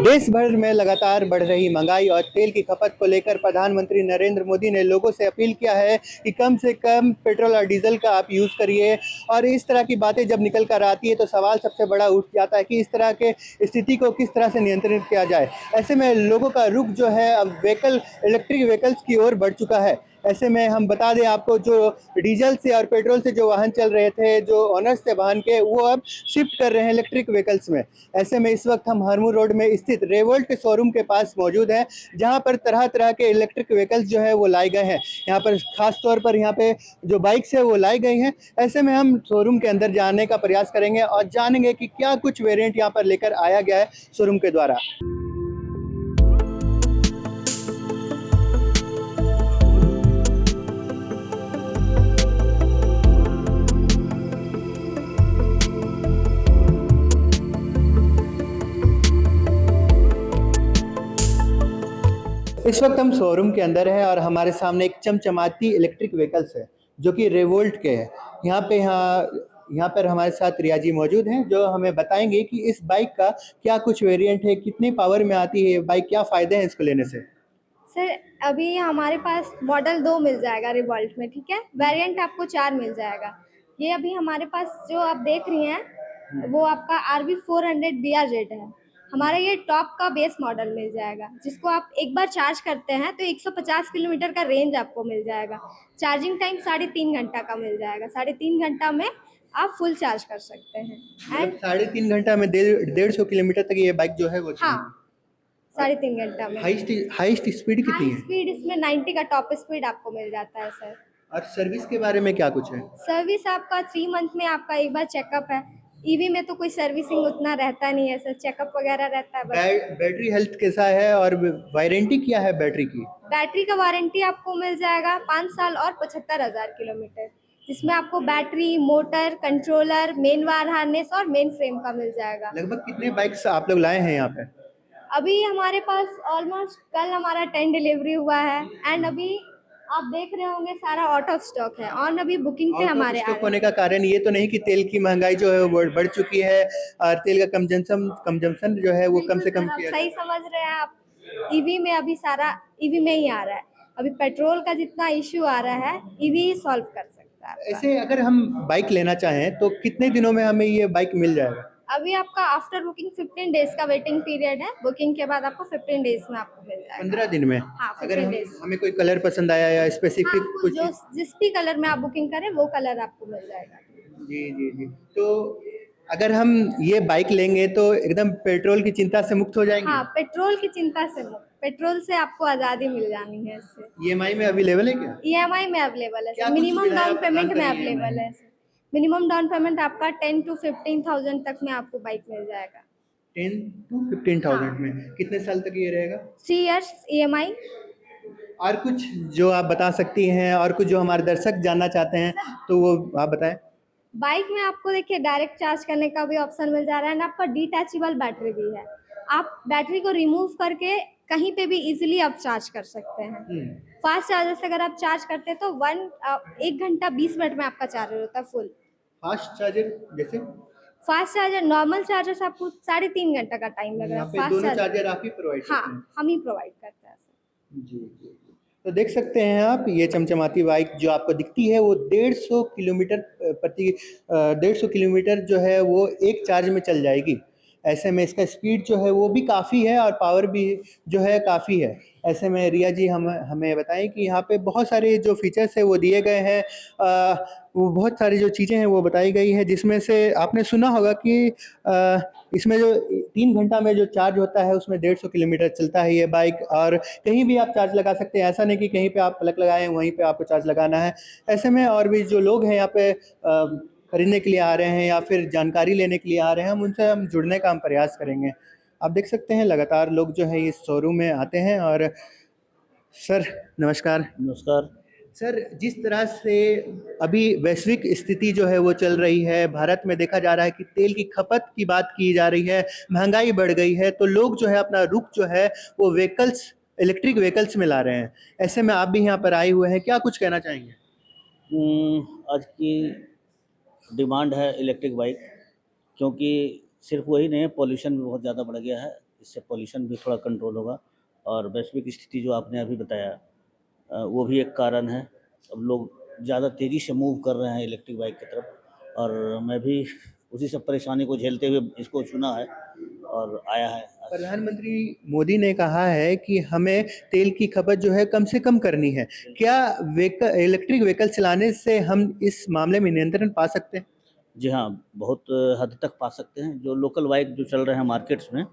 देश भर में लगातार बढ़ रही महंगाई और तेल की खपत को लेकर प्रधानमंत्री नरेंद्र मोदी ने लोगों से अपील किया है कि कम से कम पेट्रोल और डीजल का आप यूज़ करिए। और इस तरह की बातें जब निकल कर आती है तो सवाल सबसे बड़ा उठ जाता है कि इस तरह के स्थिति को किस तरह से नियंत्रित किया जाए। ऐसे में लोगों का रुख जो है अब इलेक्ट्रिक व्हीकल्स की ओर बढ़ चुका है। ऐसे में हम बता दें आपको, जो डीजल से और पेट्रोल से जो वाहन चल रहे थे, जो ऑनर्स थे वाहन के, वो अब शिफ्ट कर रहे हैं इलेक्ट्रिक व्हीकल्स में। ऐसे में इस वक्त हम हरमू रोड में स्थित रेवोल्ट के शोरूम के पास मौजूद हैं, जहां पर तरह तरह के इलेक्ट्रिक व्हीकल्स जो है वो लाए गए हैं। यहाँ पर खास तौर पर यहाँ पे जो बाइक्स है वो लाई गई हैं। ऐसे में हम शोरूम के अंदर जाने का प्रयास करेंगे और जानेंगे कि क्या कुछ वेरिएंट यहाँ पर लेकर आया गया है शोरूम के द्वारा। इस वक्त हम शोरूम के अंदर है और हमारे सामने एक चमचमाती इलेक्ट्रिक व्हीकल्स है जो कि रेवोल्ट के है। यहाँ पर हमारे साथ रिया जी मौजूद हैं, जो हमें बताएंगे कि इस बाइक का क्या कुछ वेरिएंट है, कितनी पावर में आती है ये बाइक, क्या फ़ायदे हैं इसको लेने से। सर, अभी हमारे पास मॉडल 2 मिल जाएगा रिवॉल्ट में, ठीक है। वेरिएंट आपको 4 मिल जाएगा। ये अभी हमारे पास जो आप देख रही हैं वो आपका RB400 BRZ है। हमारा ये टॉप का बेस मॉडल मिल जाएगा, जिसको आप एक बार चार्ज करते हैं तो 150 किलोमीटर का रेंज आपको मिल जाएगा। चार्जिंग टाइम 3.5 घंटा का मिल जाएगा। 3.5 घंटा में आप फुल चार्ज कर सकते हैं। मतलब एंड 3.5 घंटा में 150 किलोमीटर तक ये बाइक जो है वो हाँ, चलेगी। 3.5 घंटा में हाईएस्ट स्पीड कितनी हाई है? स्पीड इसमें 90 का टॉप स्पीड आपको मिल जाता है सर। और सर्विस के बारे में क्या कुछ है? सर्विस आपका 3 मंथ में आपका एक बार चेकअप है। ईवी में तो कोई सर्विसिंग उतना रहता नहीं है सर, चेकअप वगैरह रहता है बस। बैटरी हेल्थ कैसा है और वारंटी क्या है बैटरी की? बैटरी का वारंटी आपको मिल जाएगा 5 साल और 75,000 किलोमीटर, जिसमें आपको battery, motor, controller, main wire harness और मेन फ्रेम का मिल जाएगा। लगभग कितने बाइक्स आप लोग लाए हैं यहाँ पे? अभी हमारे पास ऑलमोस्ट कल हमारा 10 डिलीवरी हुआ है। एंड अभी आप देख रहे होंगे सारा आउट ऑफ स्टॉक है और अभी बुकिंग पे आउट ऑफ हमारे आ स्टॉक रहे होने हैं। का कारण ये तो नहीं कि तेल की महंगाई जो है वो बढ़ चुकी है और तेल का कंजम्पशन जो है वो कम बिल्कुल से कम सर, आप किया सही जाए। समझ रहे हैं। आप ईवी में अभी सारा ईवी में ही आ रहा है। अभी पेट्रोल का जितना इश्यू आ रहा है, ईवी ही सॉल्व कर सकता है आपका। ऐसे अगर हम बाइक लेना चाहें तो कितने दिनों में हमें ये बाइक मिल जाएगा? अभी आपका आफ्टर बुकिंग 15 डेज का वेटिंग पीरियड है। बुकिंग के बाद आपको 15 डेज में आपको मिल जाएगा। 15 दिन में? हाँ, अगर 15 डेज। हमें कोई कलर पसंद आया या हाँ, स्पेसिफिक आपको कुछ जो चीज। जिस भी कलर में आप बुकिंग करें वो कलर आपको मिल जाएगा। जी जी जी। तो अगर हम ये बाइक लेंगे तो एकदम पेट्रोल की चिंता से मुक्त हो जाएंगे? हाँ, पेट्रोल की चिंता से मुक्त। पेट्रोल से आपको आज़ादी मिल जानी है इससे। ईएमआई में अवेलेबल है क्या? ईएमआई में अवेलेबल है क्या सर। कुछ मिनिमम सुविधाएं डाउन आप प्रदान पेमेंट में करेंगे ईएमआई अवेलेबल में? है सर। मिनिमम डाउन पेमेंट आपका 10 to 15,000 तक में आपको बाइक मिल जाएगा। 10 to 15,000 हाँ, में कितने साल तक ये रहेगा? 3 इयर्स ईएमआई। और कुछ जो आप बता सकती हैं, और कुछ जो हमारे दर्शक जानना चाहते हैं तो वो आप बताएं। बाइक में आपको देखिए डायरेक्ट चार्ज करने का भी ऑप्शन मिल जा रहा है ना, आपका डिटैचेबल बैटरी भी है। आप बैटरी को रिमूव करके कहीं पे भी इजीली आप चार्ज कर सकते हैं। फास्ट चार्जर से अगर आप चार्ज करते हैं तो 1 घंटा 20 मिनट में आपका चार्जर होता है फुल। फास्ट चार्जर जैसे? फास्ट चार्जर, नॉर्मल चार्जर से आपको 3.5 घंटा का टाइम लग रहा यहाँ है। पे फास्ट दोनों चार्जर चार्जर आप ही प्रोवाइड हाँ, करते हैं? हम ही प्रोवाइड करते हैं सर। जी जी जी। तो देख सकते हैं आप, ये चमचमाती बाइक जो आपको दिखती है वो 150 किलोमीटर जो है वो एक चार्ज में चल जाएगी। ऐसे में इसका स्पीड जो है वो भी काफ़ी है और पावर भी जो है काफ़ी है। ऐसे में रिया जी हम हमें बताएं कि यहाँ पे बहुत सारे जो फीचर्स है वो दिए गए हैं। वो बहुत सारी जो चीज़ें हैं वो बताई गई है, जिसमें से आपने सुना होगा कि इसमें जो 3 घंटा में जो चार्ज होता है उसमें 150 किलोमीटर चलता है ये बाइक। और कहीं भी आप चार्ज लगा सकते हैं, ऐसा नहीं कि कहीं पे आप प्लग लगाएं वहीं पे आपको चार्ज लगाना है। ऐसे में और भी जो लोग हैं यहाँ पे खरीदने के लिए आ रहे हैं या फिर जानकारी लेने के लिए आ रहे हैं, हम जुड़ने का हम प्रयास करेंगे। आप देख सकते हैं लगातार लोग जो है इस शोरूम में आते हैं। और सर नमस्कार। नमस्कार। सर, जिस तरह से अभी वैश्विक स्थिति जो है वो चल रही है, भारत में देखा जा रहा है कि तेल की खपत की बात की जा रही है, महंगाई बढ़ गई है, तो लोग जो है अपना रुख जो है वो इलेक्ट्रिक व्हीकल्स में ला रहे हैं। ऐसे में आप भी यहाँ पर आए हुए हैं, क्या कुछ कहना चाहेंगे? आज की डिमांड है इलेक्ट्रिक बाइक, क्योंकि सिर्फ वही नहीं है, पॉल्यूशन भी बहुत ज़्यादा बढ़ गया है। इससे पॉल्यूशन भी थोड़ा कंट्रोल होगा और वैश्विक स्थिति जो आपने अभी बताया वो भी एक कारण है। अब लोग ज़्यादा तेज़ी से मूव कर रहे हैं इलेक्ट्रिक बाइक की तरफ और मैं भी उसी सब परेशानी को झेलते हुए इसको चुना है और आया है। प्रधानमंत्री मोदी ने कहा है कि हमें तेल की खपत जो है कम से कम करनी है। क्या इलेक्ट्रिक व्हीकल चलाने से हम इस मामले में नियंत्रण पा सकते हैं? जी हाँ, बहुत हद तक पा सकते हैं। जो लोकल बाइक जो चल रहे हैं मार्केट्स में,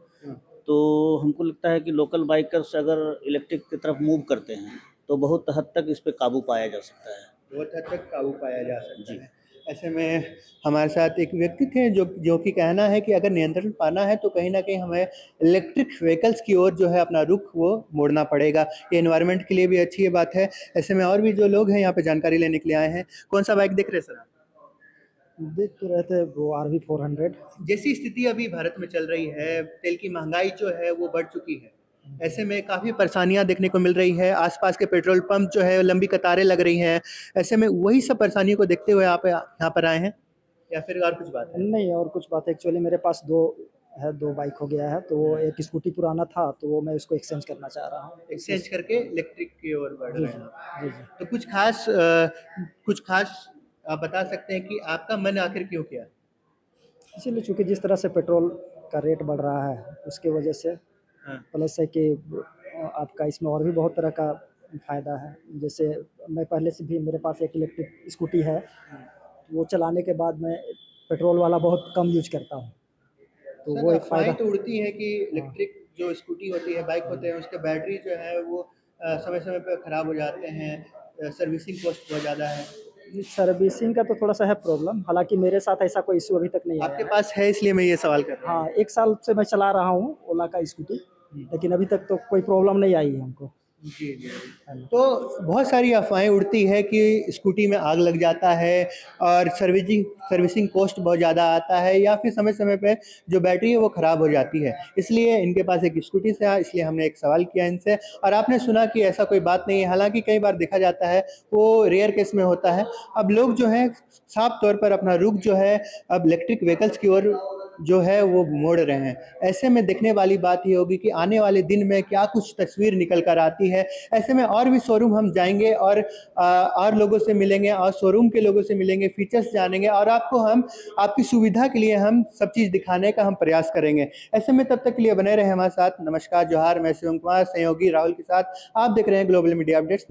तो हमको लगता है कि लोकल बाइकर्स अगर इलेक्ट्रिक की तरफ मूव करते हैं, तो बहुत हद तक इस पे काबू पाया जा सकता है। बहुत हद तक काबू पाया जा सकता जी। है। ऐसे में हमारे साथ एक व्यक्ति थे जो कि कहना है कि अगर नियंत्रण पाना है तो कहीं न कहीं हमें इलेक्ट्रिक व्हीकल्स की ओर जो है अपना रुख वो मोड़ना पड़ेगा। ये एनवायरनमेंट के लिए भी अच्छी ये बात है। ऐसे में और भी जो लोग हैं यहाँ पे जानकारी लेने के लिए आए हैं। कौन-सा बाइक देख रहे हैं सर आप? देख तो रहे थे वो RV 400। जैसी स्थिति अभी भारत में चल रही है, तेल की महँगाई जो है वो बढ़ चुकी है। ऐसे में काफ़ी परेशानियाँ देखने को मिल रही है, आस-पास के पेट्रोल पंप जो है लंबी कतारें लग रही हैं। ऐसे में वही सब परेशानियों को देखते हुए आप यहाँ पर आए हैं या फिर और कुछ बात है? नहीं, और कुछ बात है, एक्चुअली मेरे पास 2 बाइक हो गया है, तो वो एक स्कूटी पुराना था, तो वो मैं उसको एक्सचेंज करना चाह रहा हूँ। एक्सचेंज करके इलेक्ट्रिक की ओर बढ़ जी, रहे जी। हैं आप। जी, जी। तो कुछ ख़ास आप बता सकते हैं कि आपका मन आखिर क्यों किया? इसीलिए चूँकि जिस तरह से पेट्रोल का रेट बढ़ रहा है, उसकी वजह से हाँ, प्लस है कि आपका इसमें और भी बहुत तरह का फ़ायदा है। जैसे मैं पहले से भी मेरे पास एक इलेक्ट्रिक स्कूटी है, वो चलाने के बाद मैं पेट्रोल वाला बहुत कम यूज़ करता हूँ, तो सर वो एक अफ़वाहें फ़ायदा। तो उड़ती हैं कि हाँ। इलेक्ट्रिक जो स्कूटी होती है, बाइक होते हैं, उसके बैटरी जो है वो समय-समय पे ख़राब हो जाते हैं, सर्विसिंग कॉस्ट बहुत ज़्यादा है। सर्विसिंग का तो थोड़ा-सा है प्रॉब्लम, हालाँकि मेरे साथ ऐसा कोई इश्यू अभी तक नहीं आया आपके है। पास है इसलिए मैं ये सवाल कर रहा हूँ। हाँ, 1 साल से मैं चला रहा हूँ ओला का स्कूटी, लेकिन अभी तक तो कोई प्रॉब्लम नहीं आई है हमको। जी, जी। है ना? तो बहुत सारी अफ़वाहें उड़ती है कि स्कूटी में आग लग जाता है और सर्विसिंग कॉस्ट बहुत ज़्यादा आता है या फिर समय-समय पे जो बैटरी है वो ख़राब हो जाती है। इसलिए इनके पास एक स्कूटी था, इसलिए हमने एक सवाल किया इनसे और आपने सुना कि ऐसा कोई बात नहीं है। हालाँकि कई बार देखा जाता है वो रेयर केस में होता है। अब लोग जो हैं साफ़ तौर पर अपना रुख जो है अब इलेक्ट्रिक व्हीकल्स की ओर जो है वो मोड़ रहे हैं। ऐसे में देखने वाली बात ये होगी कि आने वाले दिन में क्या कुछ तस्वीर निकल कर आती है। ऐसे में और भी शोरूम हम जाएँगे और लोगों से मिलेंगे और शोरूम के लोगों से मिलेंगे, फीचर्स जानेंगे और आपकी सुविधा के लिए हम सब चीज़ दिखाने का हम प्रयास करेंगे। ऐसे में तब तक के लिए बने रहें हमारे साथ। नमस्कार, जोहार, मैं शिवम कुमार, सहयोगी राहुल के साथ। आप देख रहे हैं ग्लोबल मीडिया अपडेट्स।